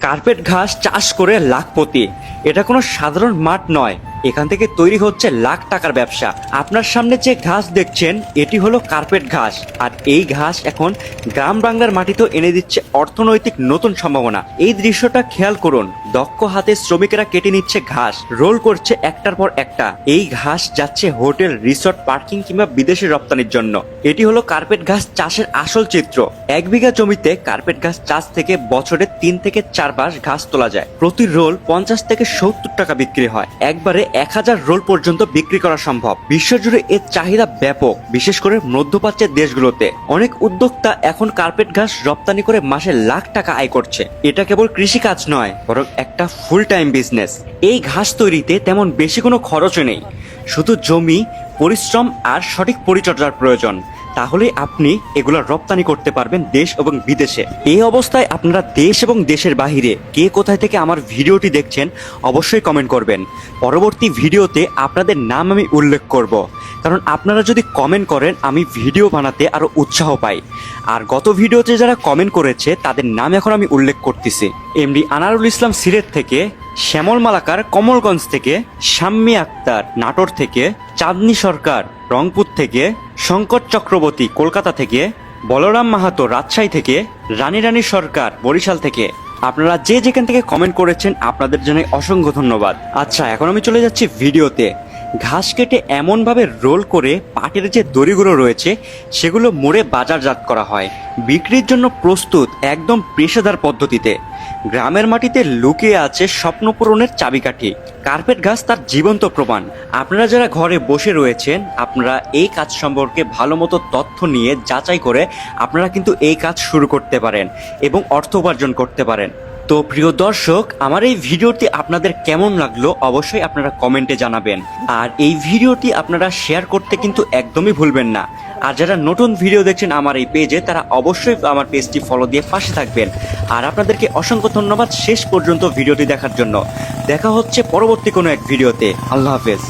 Carpet ঘাস চাষ করে লাখপতি। এটা কোনো সাধারণ মাঠ নয়, এখান থেকে তৈরি হচ্ছে লাখ টাকার ব্যবসা। আপনার সামনে যে ঘাস দেখছেন এটি হলো কার্পেট ঘাস, আর এই ঘাস এখন গ্রাম বাংলার মাটিতেও এনে দিচ্ছে অর্থনৈতিক নতুন সম্ভাবনা। এই দৃশ্যটা খেয়াল করুন, দক্ষ হাতে শ্রমিকেরা কেটে নিচ্ছে ঘাস, রোল করছে একটার পর একটা। এই ঘাস যাচ্ছে হোটেল, রিসোর্ট, পার্কিং কিংবা বিদেশে রপ্তানির জন্য। এটি হলো কার্পেট ঘাস চাষের আসল চিত্র। 1 বিঘা জমিতে কার্পেট ঘাস চাষ থেকে বছরে 3 থেকে 4 বার ঘাস তোলা যায়। প্রতি রোল 50 থেকে 70 টাকা বিক্রি হয়। একবারে 1000 রোল পর্যন্ত বিক্রি করা সম্ভব। বিশ্বজুড়ে এর চাহিদা ব্যাপক, বিশেষ করে মধ্যপ্রাচ্যের দেশগুলোতে। অনেক উদ্যোক্তা এখন কার্পেট ঘাস রপ্তানি করে মাসে লাখ টাকা আয় করছে। এটা কেবল কৃষিকাজ নয়, বরং একটা ফুল টাইম বিজনেস। এই ঘাস তৈরিতে তেমন বেশি কোনো খরচও নেই, শুধু জমি, পরিশ্রম আর সঠিক পরিচর্যার প্রয়োজন। তাহলে আপনি এগুলো রপ্তানি করতে পারবেন দেশ এবং বিদেশে। এই অবস্থায় আপনারা দেশ এবং দেশের বাহিরে কে কোথায় থেকে আমার ভিডিওটি দেখছেন অবশ্যই কমেন্ট করবেন। পরবর্তী ভিডিওতে আপনাদের নাম আমি উল্লেখ করব, কারণ আপনারা যদি কমেন্ট করেন আমি ভিডিও বানাতে আরো উৎসাহ পাই। আর গত ভিডিওতে যারা কমেন্ট করেছে তাদের নাম এখন আমি উল্লেখ করতেছি। এমডি আনারুল ইসলাম সিলেট থেকে, শ্যামল মালাকার কমলগঞ্জ থেকে, শাম্মী আক্তার নাটোর থেকে, চাঁদনী সরকার রংপুর থেকে, শঙ্কর চক্রবর্তী কলকাতা থেকে, বলরাম মাহাতো রাজশাহী থেকে, রানী সরকার বরিশাল থেকে। আপনারা যে যেখান থেকে কমেন্ট করেছেন আপনাদের জন্য অসংখ্য ধন্যবাদ। আচ্ছা, এখন আমি চলে যাচ্ছি ভিডিওতে। ঘাস কেটে এমনভাবে রোল করে পাটের যে দড়িগুলো রয়েছে সেগুলো মোড়ে বাজারজাত করা হয়, বিক্রির জন্য প্রস্তুত একদম পেশাদার পদ্ধতিতে। গ্রামের মাটিতে লুকিয়ে আছে স্বপ্ন পূরণের চাবিকাঠি। কার্পেট ঘাস তার জীবন্ত প্রমাণ। আপনারা যারা ঘরে বসে রয়েছেন, আপনারা এই কাজ সম্পর্কে ভালো মতো তথ্য নিয়ে যাচাই করে আপনারা কিন্তু এই কাজ শুরু করতে পারেন এবং অর্থ উপার্জন করতে পারেন। তো প্রিয় দর্শক, আমার এই ভিডিওটি আপনাদের কেমন লাগলো অবশ্যই আপনারা কমেন্টে জানাবেন। আর এই ভিডিওটি আপনারা শেয়ার করতে কিন্তু একদমই ভুলবেন না। আর যারা নতুন ভিডিও দেখছেন আমার এই পেজে, তারা অবশ্যই আমার পেজটি ফলো দিয়ে পাশে থাকবেন। আর আপনাদেরকে অসংখ্য ধন্যবাদ শেষ পর্যন্ত ভিডিওটি দেখার জন্য। দেখা হচ্ছে পরবর্তী কোনো এক ভিডিওতে। আল্লাহ হাফেজ।